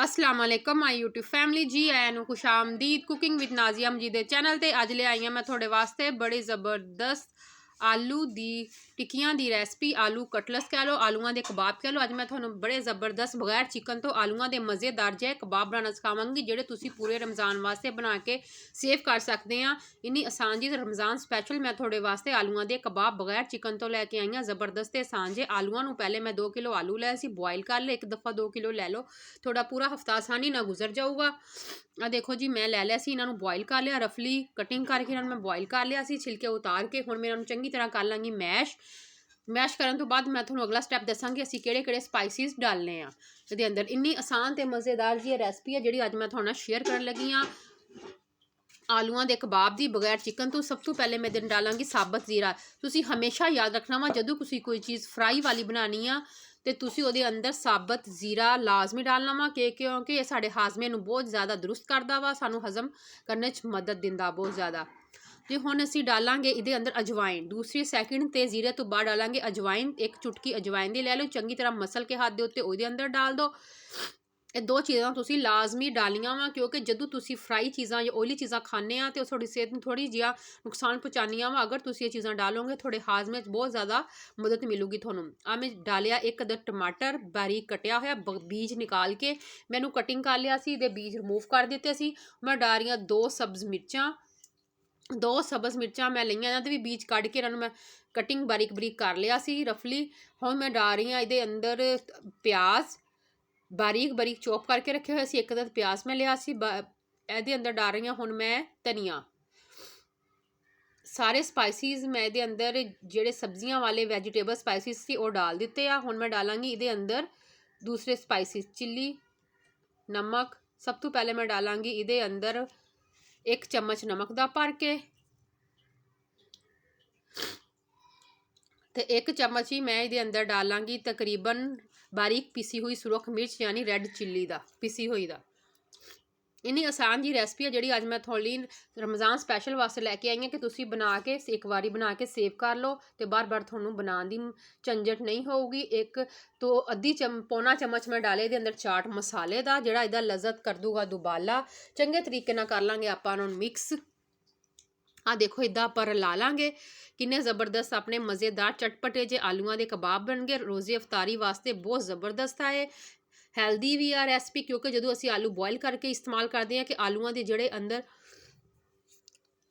अस्सलाम वालेकुम my YouTube family जी आया नू खुश आमदीद कुकिंग विद नाजिया मजीद दे चैनल ते अज ले आई हाँ मैं थोड़े वास्ते बड़ी ज़बरदस्त आलू दी टिक्कियां दी रेसिपी आलू कटलस कह लो आलूआं दे कबाब कह लो अज मैं थोनों बड़े ज़बरदस्त बगैर चिकन तो आलूआं दे मज़ेदार जे कबाब बनाना सिखावांगी जेह्ड़े तुसी पूरे रमज़ान वास्ते बना के सेव कर सकते हैं। इन्नी आसान जी रमज़ान स्पैशल मैं थोड़े वास्ते आलूआं दे कबाब बगैर चिकन तो लैके आई हाँ। ज़बरदस्त ते आसान जे आलूआं नू पहले मैं 2 किलो आलू लै सी बॉयल कर ले, एक दफ़ा 2 किलो लै लो, थोड़ा पूरा हफ्ता आसानी ना गुजर जाऊगा। आ देखो जी मैं लै लिया सी इन्हों बॉयल कर लिया, रफली कटिंग करके इन्होंने मैं बॉयल कर लिया सी, छिलके उतार के हुण मैं इन्हों चंगी तरह कर लाँगी मैश करन तो बाद मैं थोड़ा अगला स्टैप दसांगी असीं किहड़े स्पाइसिस डालने आ इहदे अंदर। इन्नी आसान ते मज़ेदार जी रेसिपी है जिहड़ी अज मैं थोड़े नाल शेयर करन लगी हाँ आलूआं दे कबाब दी बगैर चिकन तो। सब तो पहले मैं दिन डालांगी साबत जीरा। तुसी हमेशा याद रखना वा जदों तुसी कोई चीज़ फ्राई वाली बनानी आ तो तुसी उहदे अंदर साबत जीरा लाजमी डालना वा क्योंकि ये साडे हाजमे नू बहुत ज़्यादा दुरुस्त करदा वा, सानू हजम करने च मदद दिंदा बहुत ज़्यादा। तो हुण असीं डालांगे इहदे अंदर अजवाइन, दूसरी सैकेंड ते जीरे तो बाद डालांगे अजवाइन। एक चुटकी अजवाइन दी लै लो, चंगी तरह मसल के हाथ दे उत्ते उहदे अंदर डाल दो। ये 2 चीज़ां तुसी लाजमी डालियां वा क्योंकि जदों तुसी फ्राई चीज़ां या ऑयली चीज़ां खाने आ तो थोड़ी सेहत नूं थोड़ी जिहा नुकसान पहुँचानियां वा। अगर तुसी ये चीज़ां डालोगे थोड़े हाजमे च बहुत ज़्यादा मदद मिलूगी थोनों। आ मैं डालिया एक अदद टमाटर बारीक कटिया होया, बीज निकाल के मैनू कटिंग कर लिया सी, बीज रिमूव कर दिते सी। मैं डाल रही 2 सब्ज़ मिर्चां, 2 सब्ज़ मिर्चां मैं लईआं, इन्हां दे भी बीज कढ़ के इन्हां मैं कटिंग बारीक बारीक कर लिया सी रफली। हुण मैं डाल रही हाँ इहदे अंदर प्याज बारीक बारीक चॉप करके रखे हुए सी, एक अदद प्याज मैं लिया सी। इहदे अंदर डाल रही हुण मैं धनिया, सारे स्पाइसिस मैं इहदे अंदर जेड़े सब्जियां वाले वैजीटेबल स्पाइसिस सी वो डाल दिते आ। हुण मैं डालांगी इहदे अंदर दूसरे स्पाइसिस, चिली, नमक। सब तो पहले मैं डालांगी इहदे अंदर 1 चम्मच नमक दा भर के ते 1 चम्मच ही मैं इहदे अंदर डालांगी तकरीबन बारीक पीसी हुई सुरख मिर्च यानी रैड चिल्ली दा पीसी हुई दा। इन्नी आसान जी रेसिपी है जिहड़ी अज मैं थोड़ी रमज़ान स्पैशल वास्ते लैके आई हाँ कि तुसी बना के एक बारी बना के सेव कर लो तो बार बार थोनों बनाने की झंझट नहीं होगी। एक तो पौना चम्मच मैं डाले इहदे अंदर चाट मसाले दा जिहड़ा इहदा लज़त कर दूगा दुबाला। चंगे तरीके नाल कर लांगे आपां इहनूं मिक्स। आ देखो इदा आप ला लांगे किन्ने ज़बरदस्त अपने मज़ेदार चटपटे जे आलूआं दे कबाब बन गए। रोज़े अफतारी वास्ते बहुत ज़बरदस्त है, हैल्दी भी आ रेसिपी क्योंकि जदों असीं आलू बॉयल करके इस्तेमाल करते हैं कि आलूआं दे जिहड़े अंदर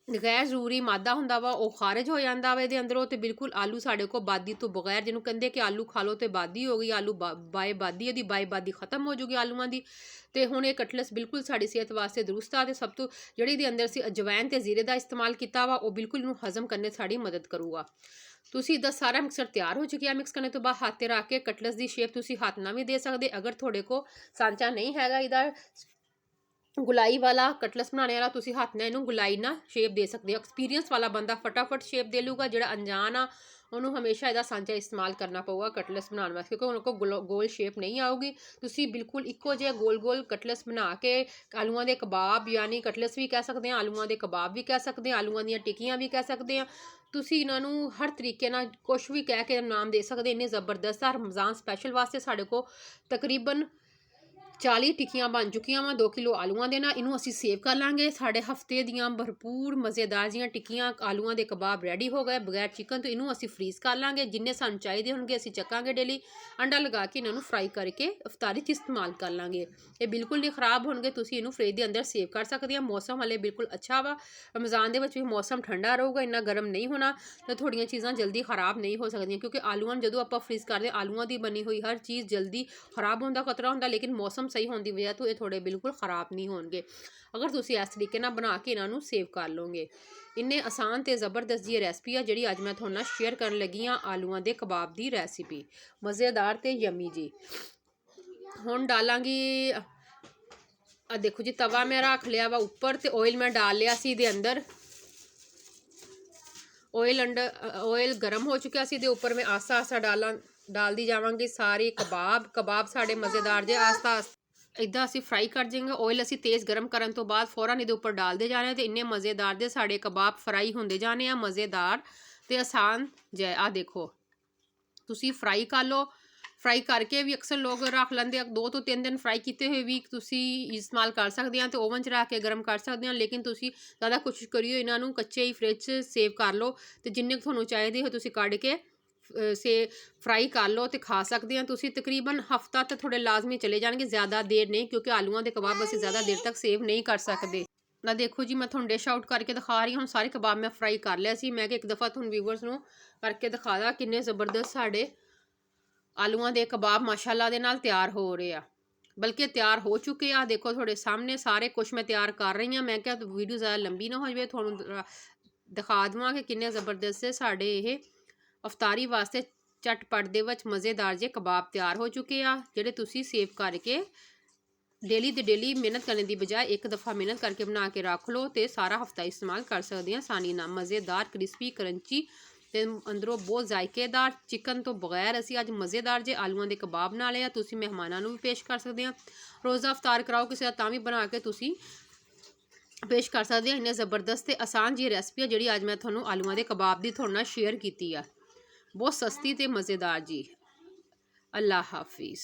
गैर जरूरी मादा हुंदा वा वो खारिज हो जाता वा इहदे अंदरों। तो बिल्कुल आलू साढ़े को बादी तो बगैर जिन्हों कहते कि आलू खा लो तो बादी हो गई, आलू बाए बादी इहदी बाए बादी खत्म हो जूगी आलूआं दी। तो हुण ये कटलस बिल्कुल साड़ी सेहत वास्ते दुरुस्त आ। सब तो जिहड़ी इहदे अंदर असीं अजवैन ते जीरे दा इस्तेमाल किया वा वो बिल्कुल इहनूं हजम करने साड़ी मदद करूगा। तुसी इहदा सारा मिक्सर तैयार हो चुकिया। मिक्स करने तो बाद हाथ ते रख के कटलस की शेप तुसी हाथ नाल भी दे सकते, अगर थोड़े को सांचा नहीं हैगा इहदा गुलाई वाला कटलस बनाने वाला तुसी हाथ ने इनू गुलाई ना शेप दे सकते हो। एक्सपीरियंस वाला बंदा फटाफट शेप दे लूगा, जिहड़ा अनजान आ उन्होंने हमेशा इहदा सांचा इस्तेमाल करना पऊगा कटलस बनाने वास्ते क्योंकि उनको गोल शेप नहीं आऊगी। तुसी बिल्कुल इक्को जिहा गोल गोल कटलस बना के आलूआं दे कबाब यानी कटलस भी कह सकते हैं, आलूआं दे कबाब भी कह सकते हैं, आलूआं दियां टिक्कियां भी कह सकते हैं। तुसी इन्हां नूं हर तरीके नाल कुछ भी कह के नाम दे सकते। इन्ने ज़बरदस्त आ रमज़ान स्पैशल वास्ते साढ़े को तकरीबन 40 टिक्कियां बन चुकियां वा 2 किलो आलूआं दे नाल। इनू असीं सेव कर लांगे। साढ़े हफ्ते दियां भरपूर मज़ेदार जियां टिक्कियां आलूआं दे कबाब रेडी हो गए बगैर चिकन। तो इनू असीं फ्रीज़ कर लांगे, जिन्ने सानूं चाहिदे होणगे असीं चक्कांगे डेली। अंडा लगा के इन्हां नूं फ्राई करके अफतारी च इस्तेमाल कर लांगे। ये बिल्कुल नहीं खराब होणगे, तुसीं इनू फ्रिज दे अंदर सेव कर सकदे आ। मौसम हले बिल्कुल अच्छा वा, रमज़ान दे विच भी मौसम ठंडा रहूगा, इन्ना गर्म नहीं होना। तो थोड़ियां चीज़ां जल्दी खराब नहीं हो सकदियां क्योंकि आलूआं जदों आपां फ्रीज़ करदे आलूआं दी बनी हुई हर चीज़ जल्दी खराब होने का खतरा होंदा, लेकिन मौसम सही होने की वजह तो ये थोड़े बिल्कुल खराब नहीं होणगे अगर तुसीं इस तरीके नाल बना के इन्हां नूं सेव कर लोगे। इन्ने आसान ते ज़बरदस्त जी रेसिपी है जिहड़ी अज मैं तुहाडे नाल शेयर करन लगी हाँ आलूआं दे कबाब दी रेसिपी, मज़ेदार ते यमी जी। हुण डालांगी देखो जी तवा मैं रख लिया वा उपर ते ऑयल मैं डाल लिया सी इहदे अंदर। ऑयल गर्म हो चुका सी, उपर मैं आस्ता आस्ता डालदी जावांगी सारे कबाब साढ़े मज़ेदार जे आस्ता आस्ता इदा असीं फ्राई कर जाएंगे। ऑयल असीं तेज़ गर्म करन तो बाद फौरन इहदे उपर डालते जाने तो इन्ने मज़ेदार दे साढ़े कबाब फ्राई होंदे जाने मज़ेदार ते आसान जै। आ देखो तुसीं फ्राई कर लो, ਫਰਾਈ ਕਰਕੇ ਵੀ ਅਕਸਰ ਲੋਕ ਰੱਖ ਲੈਂਦੇ ਆ, 2 ਤੋਂ 3 ਦਿਨ ਫਰਾਈ ਕੀਤੇ ਹੋਏ ਵੀ ਤੁਸੀਂ ਇਸਤੇਮਾਲ ਕਰ ਸਕਦੇ ਆ ਤੇ ਓਵਨ 'ਚ ਰੱਖ ਕੇ ਗਰਮ ਕਰ ਸਕਦੇ ਆ। ਲੇਕਿਨ ਤੁਸੀਂ ਜ਼ਿਆਦਾ ਕੋਸ਼ਿਸ਼ ਕਰਿਓ ਇਹਨਾਂ ਨੂੰ ਕੱਚੇ ਹੀ ਫ੍ਰਿਜ 'ਚ ਸੇਵ ਕਰ ਲਓ ਤੇ ਜਿੰਨੇ ਕੁ ਤੁਹਾਨੂੰ ਚਾਹੀਦੇ ਹੋ ਤੁਸੀਂ ਕੱਢ ਕੇ ਫਰਾਈ ਕਰ ਲਓ ਤੇ ਖਾ ਸਕਦੇ ਆ ਤੁਸੀਂ। ਤਕਰੀਬਨ ਹਫਤਾ ਤਾਂ ਤੁਹਾਡੇ ਲਾਜ਼ਮੀ ਚਲੇ ਜਾਣਗੇ, ਜ਼ਿਆਦਾ ਦੇਰ ਨਹੀਂ, ਕਿਉਂਕਿ ਆਲੂਆਂ ਦੇ ਕਬਾਬ ਅਸੀਂ ਜ਼ਿਆਦਾ ਦੇਰ ਤੱਕ ਸੇਵ ਨਹੀਂ ਕਰ ਸਕਦੇ ਨਾ। ਦੇਖੋ ਜੀ, ਮੈਂ ਤੁਹਾਨੂੰ ਡਿਸ਼ ਆਊਟ ਕਰਕੇ ਦਿਖਾ ਰਹੀ ਹਾਂ। ਹੁਣ ਸਾਰੇ ਕਬਾਬ ਮੈਂ ਫਰਾਈ ਕਰ ਲਿਆ ਸੀ। ਮੈਂ ਕਿ ਇੱਕ ਦਫਾ ਤੁਹਾਨੂੰ ਵੀਵਰਸ ਨੂੰ ਕਰਕੇ ਦਿਖਾ ਦਾਂ ਕਿੰਨੇ ਜ਼ਬਰਦਸਤ ਸਾਡੇ ਆਲੂਆਂ ਦੇ ਕਬਾਬ ਮਾਸ਼ਾਅੱਲਾ ਦੇ ਨਾਲ ਤਿਆਰ ਹੋ ਰਹੇ ਆ, ਬਲਕਿ ਤਿਆਰ ਹੋ ਚੁੱਕੇ ਆ। ਦੇਖੋ ਤੁਹਾਡੇ ਸਾਹਮਣੇ ਸਾਰੇ ਕੁਝ ਮੈਂ ਤਿਆਰ ਕਰ ਰਹੀ ਹਾਂ। ਮੈਂ ਕਿਹਾ ਵੀਡੀਓ ਜ਼ਿਆਦਾ ਲੰਬੀ ਨਾ ਹੋ ਜਾਵੇ, ਤੁਹਾਨੂੰ ਦਿਖਾ ਦੇਵਾਂ ਕਿ ਕਿੰਨੇ ਜ਼ਬਰਦਸਤ ਸਾਡੇ ਇਹ ਅਫਤਾਰੀ ਵਾਸਤੇ ਚਟਪਟ ਦੇ ਵਿੱਚ ਮਜ਼ੇਦਾਰ ਜੇ ਕਬਾਬ ਤਿਆਰ ਹੋ ਚੁੱਕੇ ਆ, ਜਿਹੜੇ ਤੁਸੀਂ ਸੇਵ ਕਰਕੇ ਡੇਲੀ ਦੇ ਡੇਲੀ ਮਿਹਨਤ ਕਰਨ ਦੀ ਬਜਾਏ ਇੱਕ ਦਫਾ ਮਿਹਨਤ ਕਰਕੇ ਬਣਾ ਕੇ ਰੱਖ ਲਓ ਤੇ ਸਾਰਾ ਹਫਤਾ ਇਸਤੇਮਾਲ ਕਰ ਸਕਦੇ ਆ ਆਸਾਨੀ ਨਾਲ। ਮਜ਼ੇਦਾਰ, ਕ੍ਰਿਸਪੀ, ਕਰੰਚੀ ਤੇ ਅੰਦਰੋਂ ਬਹੁਤ ਜ਼ਾਇਕੇਦਾਰ। ਚਿਕਨ ਤੋਂ ਬਗੈਰ ਅਸੀਂ ਅੱਜ ਮਜ਼ੇਦਾਰ ਜੇ ਆਲੂਆਂ ਦੇ ਕਬਾਬ ਬਣਾ ਲਏ ਆ। ਤੁਸੀਂ ਮਹਿਮਾਨਾਂ ਨੂੰ ਵੀ ਪੇਸ਼ ਕਰ ਸਕਦੇ ਆ। ਰੋਜ਼ਾ ਅਫਤਾਰ ਕਰਾਓ ਕਿਸੇ ਦਾ ਤਾਂ ਵੀ ਬਣਾ ਕੇ ਤੁਸੀਂ ਪੇਸ਼ ਕਰ ਸਕਦੇ ਆ। ਇੰਨੇ ਜ਼ਬਰਦਸਤ ਤੇ ਆਸਾਨ ਜੀ ਰੈਸਪੀ ਆ ਜਿਹੜੀ ਅੱਜ ਮੈਂ ਤੁਹਾਨੂੰ ਆਲੂਆਂ ਦੇ ਕਬਾਬ ਦੀ ਤੁਹਾਡੇ ਨਾਲ ਸ਼ੇਅਰ ਕੀਤੀ ਆ। ਬਹੁਤ ਸਸਤੀ ਤੇ ਮਜ਼ੇਦਾਰ ਜੀ। ਅੱਲਾ ਹਾਫਿਜ਼।